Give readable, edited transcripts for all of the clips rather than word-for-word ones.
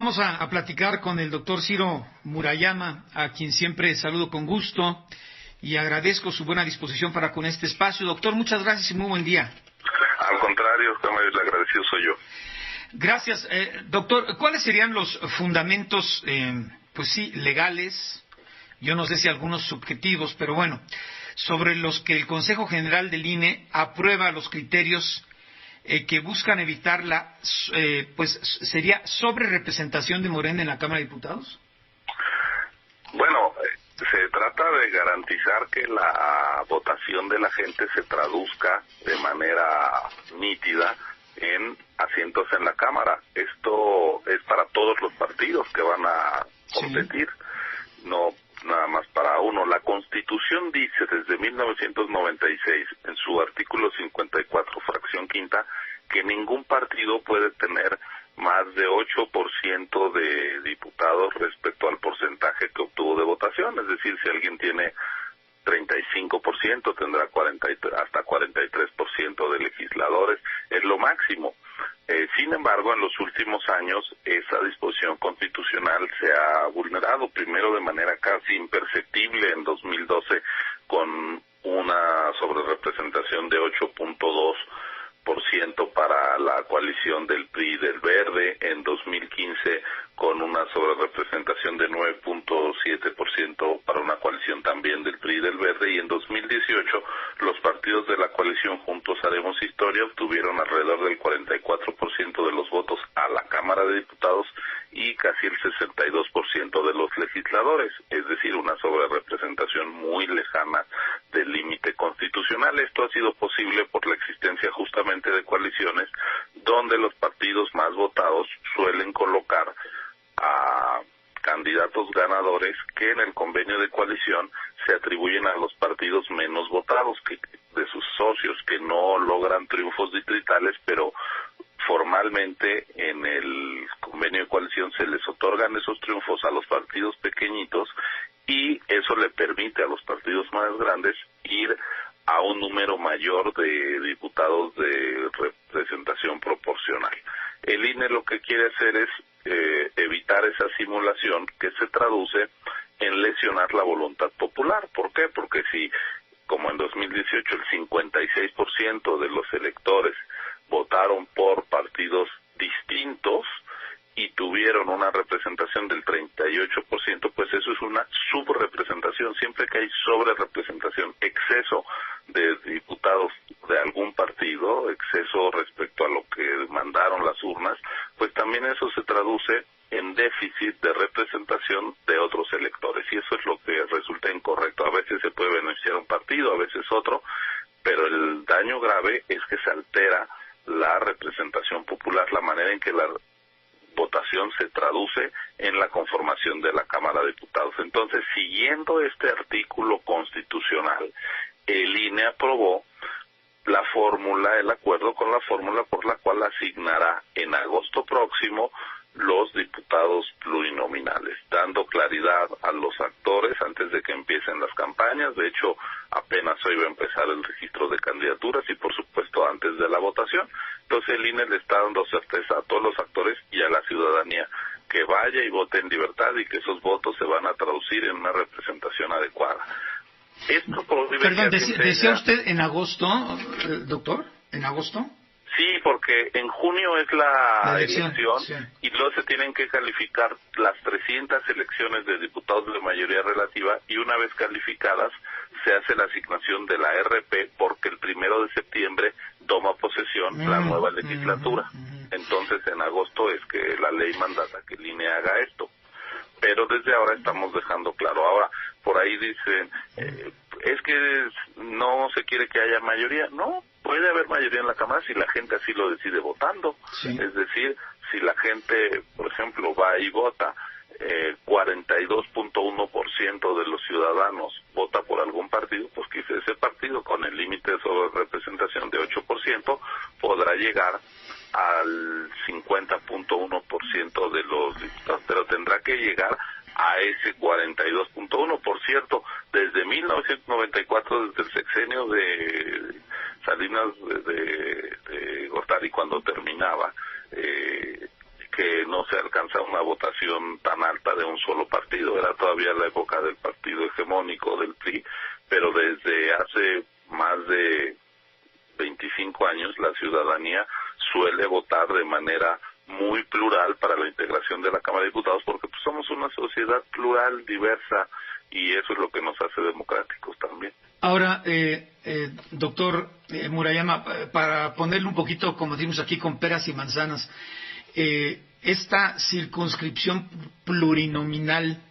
Vamos a platicar con el doctor Ciro Murayama, a quien siempre saludo con gusto y agradezco su buena disposición para con este espacio. Doctor, muchas gracias y muy buen día. Al contrario, el agradecido soy yo. Gracias. Doctor, ¿cuáles serían los fundamentos, legales, yo no sé si algunos subjetivos, pero bueno, sobre los que el Consejo General del INE aprueba los criterios que buscan evitar sería sobrerepresentación de Morena en la Cámara de Diputados? Bueno, se trata de garantizar que la votación de la gente se traduzca de manera nítida en asientos en la Cámara. Esto es para todos los partidos que van a competir, no nada más para uno. La Constitución dice desde 1996, en su artículo 54, fracción quinta, que ningún partido puede tener más de 8% de diputados respecto al porcentaje que obtuvo de votación. Es decir, si alguien tiene 35%, tendrá hasta 43% de legisladores, es lo máximo. Sin embargo, en los últimos años, esa disposición constitucional se ha vulnerado, primero de manera casi imperceptible en 2012, con una sobrerepresentación de 8.2% para la coalición del PRI y del Verde, en 2015 con una sobrerepresentación de 9.7% para una coalición también del PRI y del Verde, y en 2018 los partidos de la coalición Juntos Haremos Historia obtuvieron alrededor del 44% de los votos a la Cámara de Diputados y casi el 62% de los legisladores, es decir, una sobrerepresentación muy lejana del límite constitucional. Esto ha sido posible por la existencia justamente de coaliciones donde los partidos más votados suelen colocar a candidatos ganadores que en el convenio de coalición se atribuyen a los partidos menos votados, que de sus socios que no logran triunfos distritales, pero formalmente en el convenio de coalición se les otorgan esos triunfos a los partidos pequeñitos y eso le permite a los partidos más grandes ir a un número mayor de diputados de representación proporcional. El INE lo que quiere hacer es evitar esa simulación que se traduce en lesionar la voluntad popular. ¿Por qué? Porque si, como en 2018, el 56% de los electores votaron por partidos distintos y tuvieron una representación del 38%, pues eso es una subrepresentación. Siempre que hay sobrerepresentación, exceso de diputados de algún partido, exceso respecto a lo que mandaron las urnas, pues también eso se traduce en déficit de representación de otros electores, y eso es lo que resulta incorrecto. A veces se puede beneficiar un partido, a veces otro, pero el daño grave es que se altera la representación popular, la manera en que la votación se traduce en la conformación de la Cámara de Diputados. Entonces, siguiendo este artículo constitucional, el INE aprobó la fórmula, el acuerdo con la fórmula por la cual asignará en agosto próximo los diputados plurinominales, dando claridad a los actores antes de que empiecen las campañas. De hecho, apenas hoy va a empezar el registro de candidaturas y, por supuesto, antes de la votación. Entonces, el INE le está dando certeza a todos los actores y a la ciudadanía que vaya y vote en libertad y que esos votos se van a traducir en una representación adecuada. Esto Perdón, ¿decía usted en agosto, doctor? ¿En agosto? Sí, porque en junio es la elección sí. Y luego se tienen que calificar las 300 elecciones de diputados de mayoría relativa y una vez calificadas se hace la asignación de la RP porque el 1 de septiembre toma posesión la nueva legislatura. Entonces en agosto es que la ley mandata que el INE haga esto. Pero desde ahora estamos dejando claro. Ahora, por ahí dicen, es que no se quiere que haya mayoría. No, puede haber mayoría en la Cámara si la gente así lo decide votando. Sí. Es decir, si la gente, por ejemplo, va y vota, 42.1% de los ciudadanos vota por algún partido, pues quizá ese partido con el límite de sobrerepresentación de 8% podrá llegar al 50.1% de los diputados, pero tendrá que llegar a ese 42.1%. Por cierto, desde 1994, desde el sexenio de Salinas de Gortari, cuando terminaba, que no se alcanza una votación tan alta de un solo partido. Era todavía la época del partido hegemónico del PRI, pero desde hace más de 25 años la ciudadanía suele votar de manera muy plural para la integración de la Cámara de Diputados, porque pues, somos una sociedad plural, diversa, y eso es lo que nos hace democráticos también. Ahora, doctor Murayama, para ponerle un poquito, como decimos aquí, con peras y manzanas, esta circunscripción plurinominal,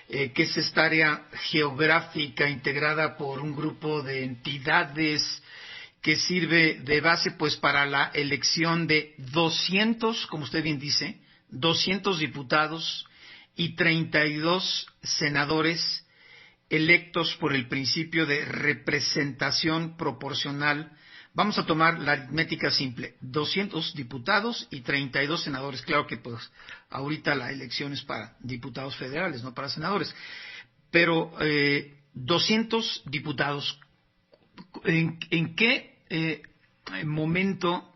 que es esta área geográfica integrada por un grupo de entidades que sirve de base pues para la elección de 200, como usted bien dice, 200 diputados y 32 senadores electos por el principio de representación proporcional. Vamos a tomar la aritmética simple, 200 diputados y 32 senadores. Claro que pues ahorita la elección es para diputados federales, no para senadores. Pero 200 diputados, ¿en qué momento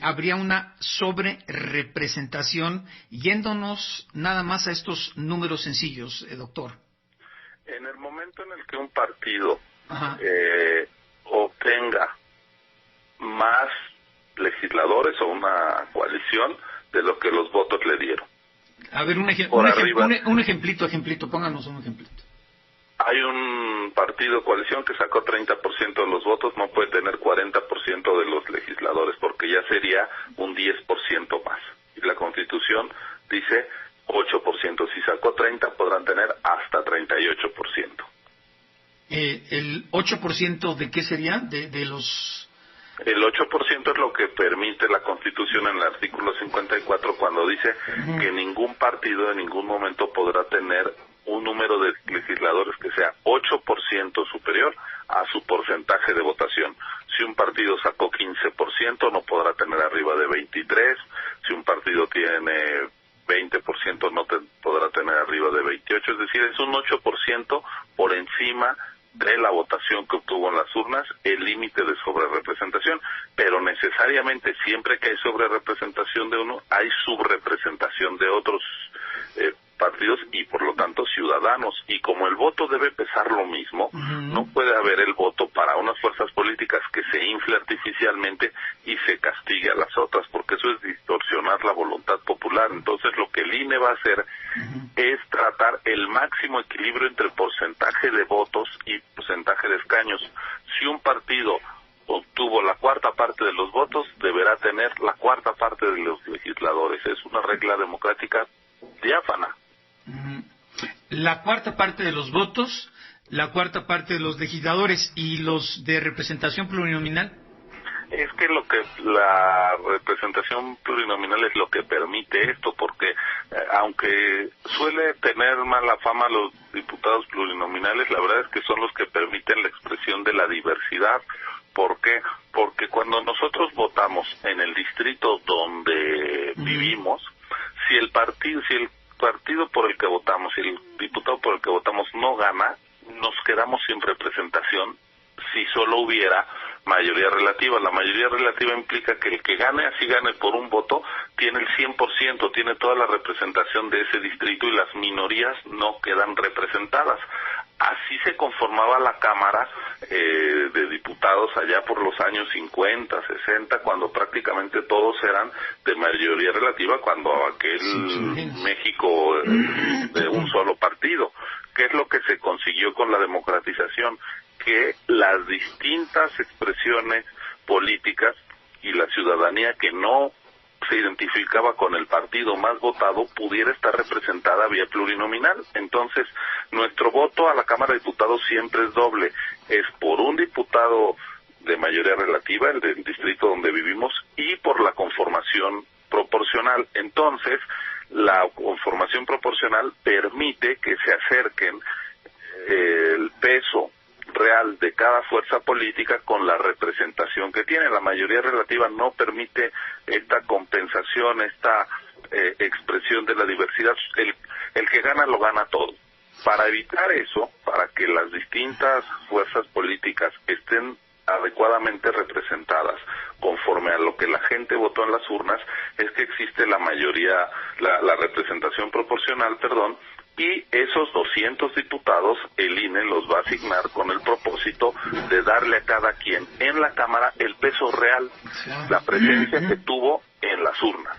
habría una sobrerepresentación yéndonos nada más a estos números sencillos, doctor? En el momento en el que un partido obtenga más legisladores o una coalición de lo que los votos le dieron. A ver, un ejemplito, pónganos un ejemplito. Hay un partido coalición que sacó 30% de los votos, no puede tener 40% de los legisladores, porque ya sería un 10% más. Y la Constitución dice 8%. Si sacó 30, podrán tener hasta 38%. ¿El 8% de qué sería? De los... El 8% es lo que permite la Constitución en el artículo 54, cuando dice que ningún partido en ningún momento podrá tener un número de legisladores que sea 8% superior a su porcentaje de votación. Si un partido sacó 15%, no podrá tener arriba de 23%. Si un partido tiene 20%, no podrá tener arriba de 28%. Es decir, es un 8% por encima de la votación que obtuvo en las urnas, el límite de sobrerepresentación, pero necesariamente siempre que hay sobrerepresentación de uno, hay subrepresentación de otros partidos y por lo tanto ciudadanos, y como el voto debe pesar lo mismo, no puede haber el voto para unas fuerzas políticas que se infle artificialmente y se castigue a las otras, porque eso es distorsionar la voluntad popular. Entonces lo que el INE va a hacer es tratar el máximo equilibrio entre porcentaje de votos y porcentaje de escaños. Si un partido obtuvo la cuarta parte de los votos, deberá tener la cuarta parte de los legisladores. Es una regla democrática diáfana. La cuarta parte de los votos, la cuarta parte de los legisladores y los de representación plurinominal. Es que la representación plurinominal es lo que permite esto, porque aunque suele tener mala fama los diputados plurinominales, la verdad es que son los que permiten la expresión de la diversidad. ¿Por qué? Porque cuando nosotros votamos en el distrito donde vivimos, si el partido por el que votamos, si el diputado por el que votamos no gana, nos quedamos sin representación si solo hubiera mayoría relativa. La mayoría relativa implica que el que gane, así gane por un voto, tiene el 100%, tiene toda la representación de ese distrito y las minorías no quedan representadas. Así se conformaba la Cámara de Diputados allá por los años 50, 60, cuando prácticamente todos eran de mayoría relativa, cuando aquel México de un solo partido. ¿Qué es lo que se consiguió con la democratización? Que las distintas expresiones políticas y la ciudadanía que no se identificaba con el partido más votado pudiera estar representada vía plurinominal. Entonces, nuestro voto a la Cámara de Diputados siempre es doble. Es por un diputado de mayoría relativa, el del distrito donde vivimos, y por la conformación proporcional. Entonces, la conformación proporcional permite que se acerquen el peso real de cada fuerza política con la representación que tiene. La mayoría relativa no permite esta compensación, esta expresión de la diversidad. El que gana lo gana todo. Para evitar eso, para que las distintas fuerzas políticas estén adecuadamente representadas conforme a lo que la gente votó en las urnas, es que existe la mayoría, la representación proporcional, y esos 200 diputados el INE los va a asignar con el propósito de darle a cada quien en la Cámara el peso real, la presencia que tuvo en las urnas.